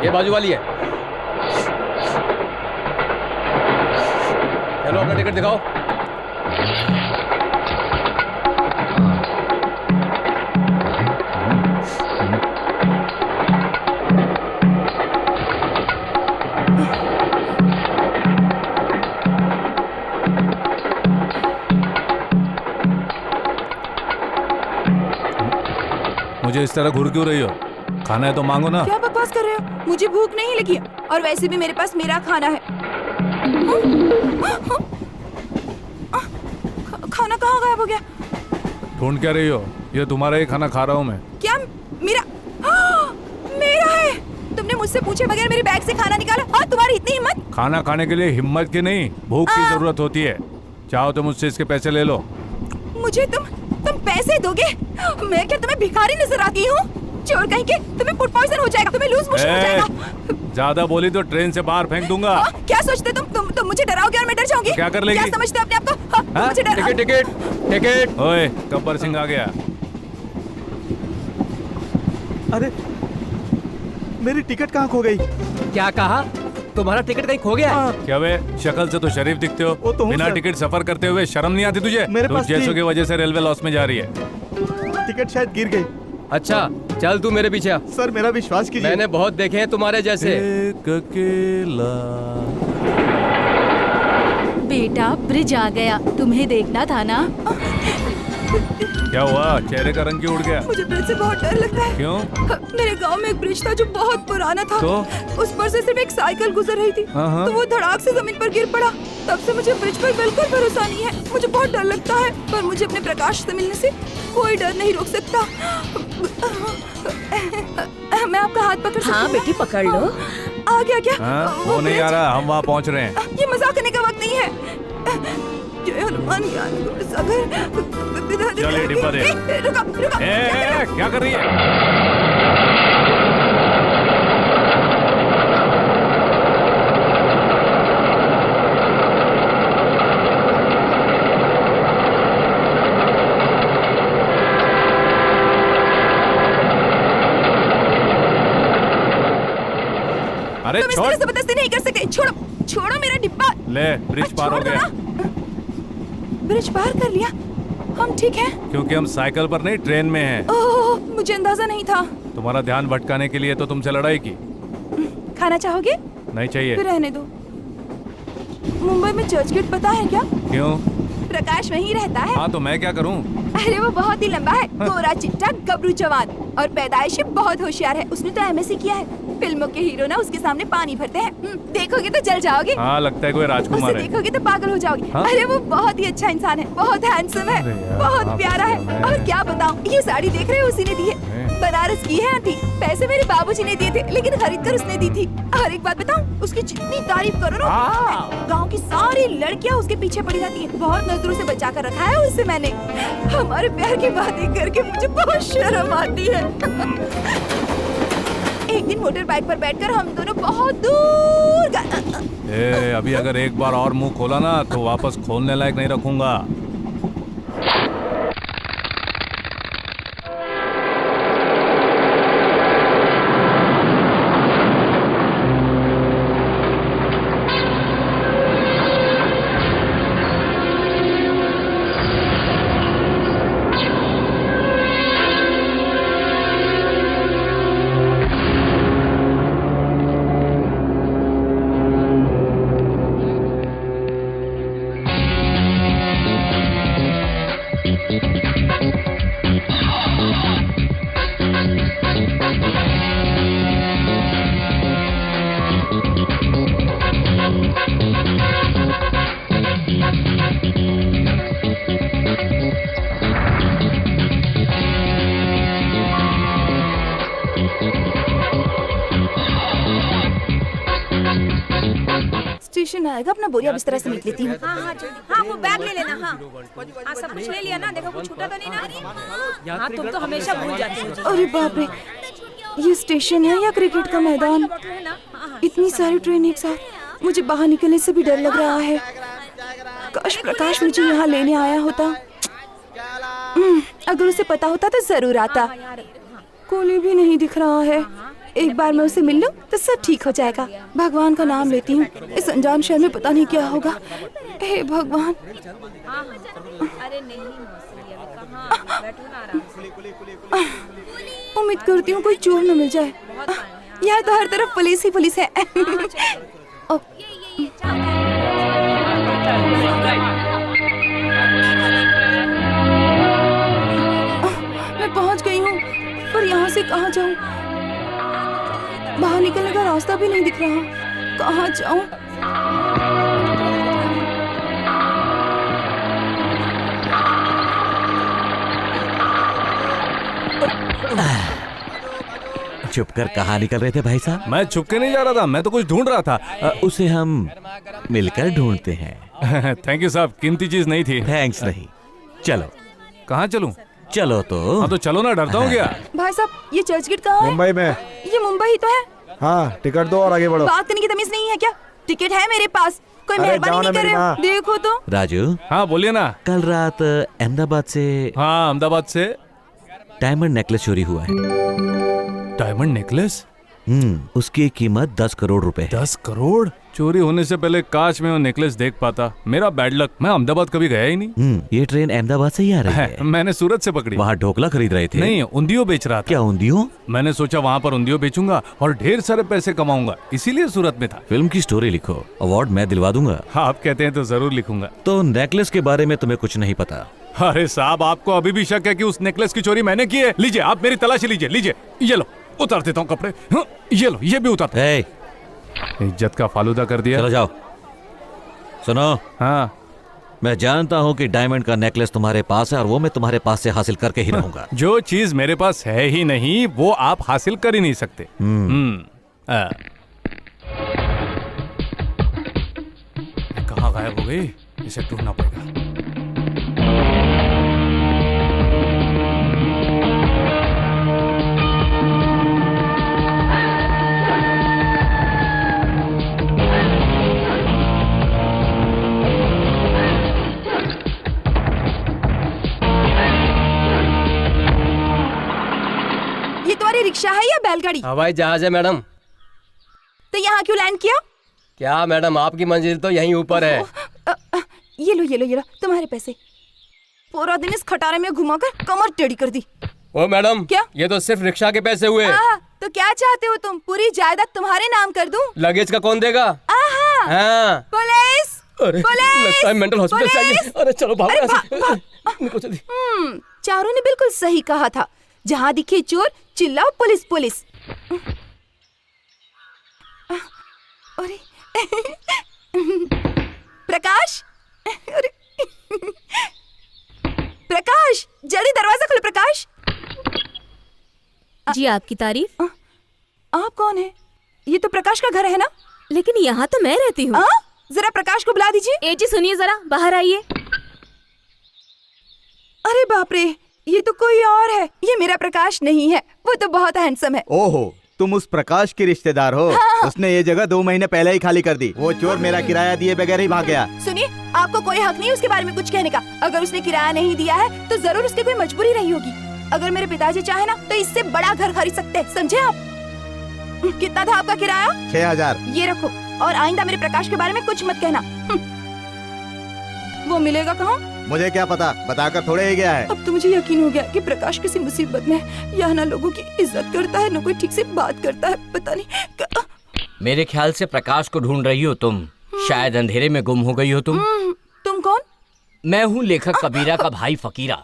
ये बाजू वाली है। चलो अपना टिकट दिखाओ। मुझे इस तरह घूर क्यों रही हो? खाना है तो मांगो ना। क्या बकवास कर रहे हो? मुझे भूख नहीं लगी है और वैसे भी मेरे पास मेरा खाना है। खाना कहाँ गायब हो गया? ढूंढ क्या रही हो? ये तुम्हारा ही खाना खा रहा हूँ मैं। क्या मेरा? मेरा है? तुमने मुझसे पूछे बगैर मेरे बैग से खाना निकाला और तुम्हारी इतनी हिम्मत? खाना खाने के लिए हिम्मत की नहीं, भूख की जरूरत होती है। चाहो तो मुझसे इसके पैसे ले लो। मुझे तुम पैसे दोगे? मैं क्या तुम्हें भिखारी नजर आती हूँ? चोर कहीं के, तुम्हें फूड पॉइजन हो जाएगा, तुम्हें लूज मोशन हो जाएगा। ज्यादा बोली तो ट्रेन से बाहर फेंक दूंगा। क्या सोचते तुम मुझे डराओगे और मैं डर जाऊंगी? क्या कर लेगी? क्या समझते हो अपने आप को? मुझे डर। Ticket ticket ticket. ओए, गब्बर सिंह आ गया। अरे मेरी टिकट कहाँ खो गई? क्या कहा? तुम्हारा टिकट कहीं खो गया है? क्या वे, शक्ल से तो शरीफ दिखते हो। वो तो हूँ बिना सर। टिकट सफर करते हुए शर्म नहीं आती तुझे? मेरे पास जैसों थी। की वजह से रेलवे लॉस में जा रही है। टिकट शायद गिर गई। अच्छा चल तू मेरे पीछे आ। सर मेरा विश्वास कीजिए। मैंने बहुत देखे हैं तुम्हारे जैसे। एक अकेला। बेटा ब्रिज आ गया, तुम्हें देखना था ना। क्या हुआ? चेहरे का रंग क्यों उड़ गया? मुझे ब्रिज से बहुत डर लगता है। क्यों? मेरे गांव में एक ब्रिज था जो बहुत पुराना था। तो? उस पर से सिर्फ एक साइकिल गुजर रही थी, हाँ। तो वो धड़ाक से जमीन पर गिर पड़ा। तब से मुझे ब्रिज पर बिल्कुल भरोसा नहीं है। मुझे बहुत डर लगता है, पर मुझे अपने प्रकाश से मिलने से कोई डर नहीं रोक सकता। मैं आपका हाथ पकड़ सकती हूँ? हाँ बेटी पकड़ लो। आ गया क्या? हाँ, वो नहीं आ रहा, हम वहाँ पहुँच रहे हैं। ये मजाक करने का वक्त नहीं है। जय हनुमान ज्ञान गुण सागर। चल, डिब्बा दे। रुका रुका। क्या कर रही है? अरे तुम इस छोड़। तरह जबरदस्ती नहीं कर सकते। छोड़ो मेरा डिब्बा। ले, ब्रिज पार हो छोड़ दो गया। ना। ब्रिज पार कर लिया? हम ठीक हैं? क्योंकि हम साइकिल पर नहीं, ट्रेन में हैं। ओह, मुझे अंदाजा नहीं था। तुम्हारा ध्यान भटकाने के लिए तो तुमसे लड़ाई की। खाना चाहोगे? नहीं चाहिए। फिर रहने दो। मुंबई में चर्च गेट पता है क्या? क्यों? प्रकाश वहीं रहता है। हाँ तो मैं क्या करूँ? अरे वो बहुत ही लंबा है, गोरा चिट्टा गबरू जवान और पैदाइश में बहुत होशियार है। उसने तो एमएससी किया है। फिल्मों के हीरो ना उसके सामने पानी भरते हैं। देखोगे तो जल जाओगे। हाँ, लगता है कोई राजकुमार उसे है। देखोगे तो पागल हो जाओगे। हाँ? अरे वो बहुत ही अच्छा इंसान है, बहुत हैंडसम है, अरे यार, बहुत आप प्यारा है। तो मैं- और क्या बताऊं, ये साड़ी देख रहे हो उसी ने दी है। बनारस की है आंटी। पैसे मेरे बाबूजी ने दिए थे, लेकिन खरीद कर उसने दी थी। और एक बात बताऊं, उसकी जितनी तारीफ करो ना, गांव की सारी लड़कियां उसके पीछे पड़ी रहती हैं। बहुत नजरों से बचा कर रखा है उसे मैंने। हमारे प्यार की बातें करके मुझे बहुत शर्म आती है। एक दिन मोटर बाइक पर बैठकर हम दोनों बहुत दूर अभी अगर एक बार और मुंह खोला ना तो वापस खोलने लायक नहीं रखूंगा। स्टेशन आएगा, अपना बोरिया बिस्तरा समेट लेती हूँ। हाँ वो बैग ले लेना। हाँ हाँ सब कुछ ले लिया ना? देखो कुछ छूटा तो नहीं ना? हाँ तुम तो हमेशा भूल जाती हो। अरे बाप रे, ये स्टेशन है या क्रिकेट का मैदान? इतनी सारी ट्रेन एक साथ, मुझे बाहर निकलने से भी डर लग रहा है। काश प्रकाश मुझे यहाँ लेने आया होता। अगर उसे पता होता तो जरूर आता। कोली भी नहीं दिख रहा है। एक बार मैं उसे मिल लूं तो सब ठीक हो जाएगा। भगवान का नाम लेती हूँ, इस अनजान शहर में पता नहीं क्या होगा। हे भगवान। अरे नहीं मौसी, अभी कहाँ, बैठो ना आराम से। उम्मीद करती हूँ कोई चोर न मिल जाए। यहाँ तो हर तरफ पुलिस ही पुलिस है। ओ, मैं पहुँच गई हूँ, पर यहाँ से कहाँ जाऊँ? बाहर निकलने का रास्ता भी नहीं दिख रहा। कहाँ जाऊँ? छुप कर कहाँ निकल रहे थे भाई साहब? मैं छुप के नहीं जा रहा था, मैं तो कुछ ढूंढ रहा था। उसे हम मिलकर ढूंढते हैं। थैंक यू साहब, कीमती चीज नहीं थी। थैंक्स नहीं। चलो। कहाँ चलूं? चलो तो। हाँ तो चलो ना, डरता हूँ क्या? भाई साहब, ये चर्च गेट कहाँ है? मुंबई में। ये मुंबई ही तो है। हाँ, टिकट दो और आगे बढ़ो। बात करने की तमीज नहीं है क्या? टिकट है मेरे पास, कोई अरे मेहरबानी जाओ नहीं ना कर मेरी रहे हो? माँ। देखो तो। राजू, हाँ बोलिए ना। कल रात अहमदाबाद से हाँ, अहमदाबाद से डायमंड नेकलेस चोरी हुआ है। Diamond necklace? उसकी कीमत 10 करोड़ रुपए। 10 करोड़? चोरी होने से पहले काश में वो नेकलेस देख पाता। मेरा बैड लक, मैं अहमदाबाद कभी गया ही नहीं। ये ट्रेन अहमदाबाद से ही आ रही है। मैंने सूरत से पकड़ी। वहाँ ढोकला खरीद रहे थे? नहीं, उंधियो बेच रहा था। क्या उंधियो? मैंने सोचा वहाँ पर उंधियो बेचूंगा और ढेर सारे पैसे कमाऊंगा, इसीलिए सूरत में था। फिल्म की स्टोरी लिखो, अवार्ड मैं दिलवा दूंगा। आप कहते हैं तो जरूर लिखूंगा। तो नेकलेस के बारे में तुम्हें कुछ नहीं पता? अरे साहब, आपको अभी भी शक है कि उस नेकलेस की चोरी मैंने की है? लीजिए, आप मेरी तलाशी लीजिए। लीजिए, ये लो, उतार देता हूँ कपड़े। हाँ, ये लो, ये भी उतार। इज्जत का फालूदा कर दिया। चलो जाओ। सुनो, हाँ, मैं जानता हूँ कि डायमंड का नेकलेस तुम्हारे पास है और वो मैं तुम्हारे पास से हासिल करके ही रहूंगा। जो चीज मेरे पास है ही नहीं वो आप हासिल कर ही नहीं सकते। कहाँ गायब हो गई? इसे ढूंढना पड़ेगा। रिक्शा है या बैलगाड़ी? हवाई जहाज है मैडम। तो यहाँ क्यों लैंड किया? क्या मैडम, आपकी मंजिल तो यहीं ऊपर है। ये लो ये लो ये लो, तुम्हारे पैसे। पूरा दिन इस खटारे में घुमाकर कमर टेढ़ी कर दी। ओ मैडम, क्या? ये तो सिर्फ रिक्शा के पैसे हुए। तो क्या चाहते हो तुम? पूरी जायदाद तुम्हारे नाम कर दूं? लगेज का कौन देगा? हाँ। पुलिस! अरे लगता है मेंटल हॉस्पिटल चाहिए। अरे चलो भागो निकलो जल्दी। चारों ने बिल्कुल सही कहा था। जहाँ दिखे चोर चिल्लाओ पुलिस पुलिस। अरे प्रकाश, अरे प्रकाश, जल्दी दरवाजा खोलो प्रकाश। जी आपकी तारीफ। आप कौन है? ये तो प्रकाश का घर है ना? लेकिन यहाँ तो मैं रहती हूँ। जरा प्रकाश को बुला दीजिए। ए जी सुनिए जरा, बाहर आइए। अरे बाप रे, ये तो कोई और है। ये मेरा प्रकाश नहीं है, वो तो बहुत हैंडसम है। ओहो, तुम उस प्रकाश की रिश्तेदार हो? हाँ। उसने ये जगह 2 महीने पहले ही खाली कर दी। वो चोर मेरा किराया दिए बगैर ही भाग गया। सुनिए, आपको कोई हक नहीं उसके बारे में कुछ कहने का। अगर उसने किराया नहीं दिया है तो जरूर उसकी कोई मजबूरी रही होगी। अगर मेरे पिताजी चाहे ना तो इससे बड़ा घर खरीद सकते हैं, समझे आप? कितना था आपका किराया? 6000। ये रखो, और आइंदा मेरे प्रकाश के बारे में कुछ मत कहना। वो मिलेगा कहाँ? मुझे क्या पता, बताकर थोड़े ही गया है। अब तो मुझे यकीन हो गया कि प्रकाश किसी मुसीबत में है। यहाँ ना लोगों की इज्जत करता है, ना कोई ठीक से बात करता है। पता नहीं। मेरे ख्याल से प्रकाश को ढूंढ रही हो तुम। शायद अंधेरे में गुम हो गई हो तुम। तुम कौन? मैं हूँ लेखक कबीरा का भाई फकीरा।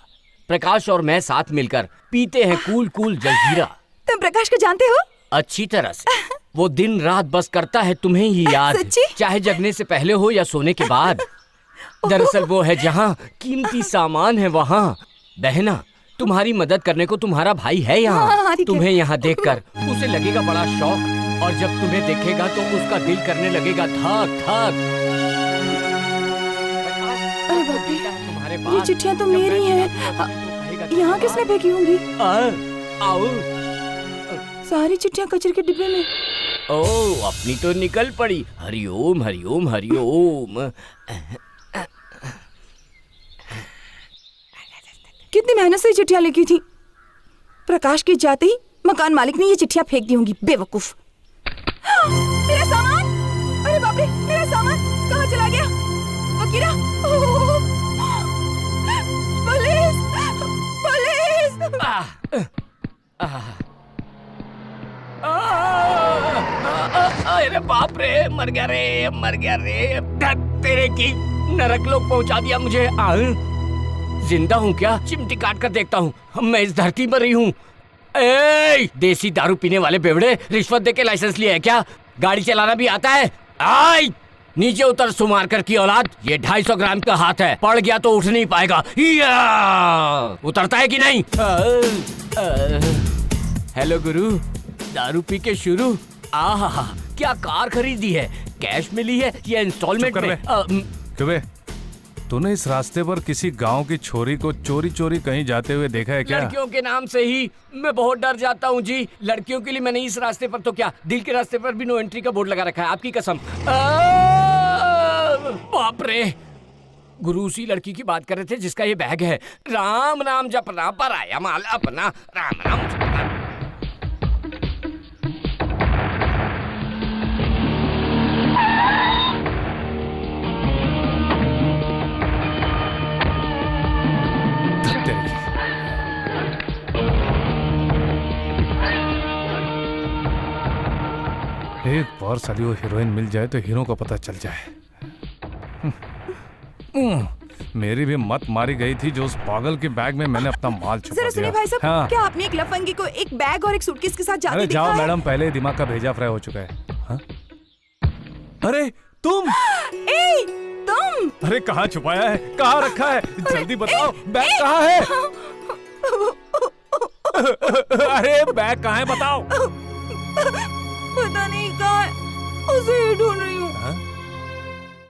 प्रकाश और मैं साथ मिलकर पीते हैं कूल कूल जलजीरा। तुम प्रकाश को जानते हो? अच्छी तरह से। वो दिन रात बस करता है तुम्हें ही याद, सच्ची? चाहे जगने से पहले हो या सोने के बाद। दरअसल वो है जहाँ कीमती सामान है वहाँ। बहना, तुम्हारी मदद करने को तुम्हारा भाई है यहाँ। तुम्हें यहाँ देखकर उसे लगेगा बड़ा शौक, और जब तुम्हें देखेगा तो उसका दिल करने लगेगा धक धक। अरे बाप रे, ये चिट्ठियाँ तो मेरी हैं। यहाँ किसने फेंकी होंगी? आओ। सारी चिट्ठियाँ कचरे के डिब्बे में। ओ, अपनी तो निकल पड़ी। हरिओम हरिओम हरिओम। कितनी मेहनत से चिट्ठियाँ लिखी थी। प्रकाश के जाते ही मकान मालिक ने ये चिट्ठियां फेंक दी होंगी, बेवकूफ। मेरा सामान, अरे बाप रे, मेरा सामान कहाँ चला गया? वकीरा, पुलिस, पुलिस। अरे बाप रे, मर गया रे, मर गया रे। तेरे की नरक लोग पहुंचा दिया मुझे। जिंदा हूँ क्या? चिमटी काट कर देखता हूँ, मैं इस धरती पर ही हूँ। देसी दारू पीने वाले बेवड़े, रिश्वत देके लाइसेंस लिया है क्या? गाड़ी चलाना भी आता है? आई नीचे उतर सुमार कर की औलाद। ये 250 ग्राम का हाथ है, पड़ गया तो उठ नहीं पाएगा। उतरता है कि नहीं? हेलो गुरु, दारू पी के शुरू। आहा, क्या कार खरीदी है? कैश में ली है या इंस्टॉलमेंट में? क्यों तूने इस रास्ते पर किसी गांव की छोरी को चोरी चोरी कहीं जाते हुए देखा है क्या? लड़कियों के नाम से ही मैं बहुत डर जाता हूँ जी। लड़कियों के लिए मैंने इस रास्ते पर तो क्या, दिल के रास्ते पर भी नो एंट्री का बोर्ड लगा रखा है, आपकी कसम। बाप रे, गुरु उसी लड़की की बात कर रहे थे जिसका ये बैग है। राम नाम जपना पर आया माल अपना, राम नाम जपना। एक बार साली वो हीरोइन मिल जाए तो हीरो को पता चल जाए। मेरी भी मत मारी गई थी जो उस पागल के बैग में मैंने अपना माल छुपा जरा सुनिए दिया। भाई साहब, हाँ। क्या आपने एक लफंगी को एक बैग और एक सूटकेस के साथ जाते अरे देखा जाओ है? मैडम, पहले ही दिमाग का भेजा फ्राई हो चुका है। हाँ? अरे तुम! ए, तुम! अरे कहाँ छुपाया है, कहाँ रखा है, जल्दी बताओ, बैग कहाँ है? अरे बैग कहाँ है बताओ। पता नहीं कहाँ है, उसे ही ढूंढ रही हूँ।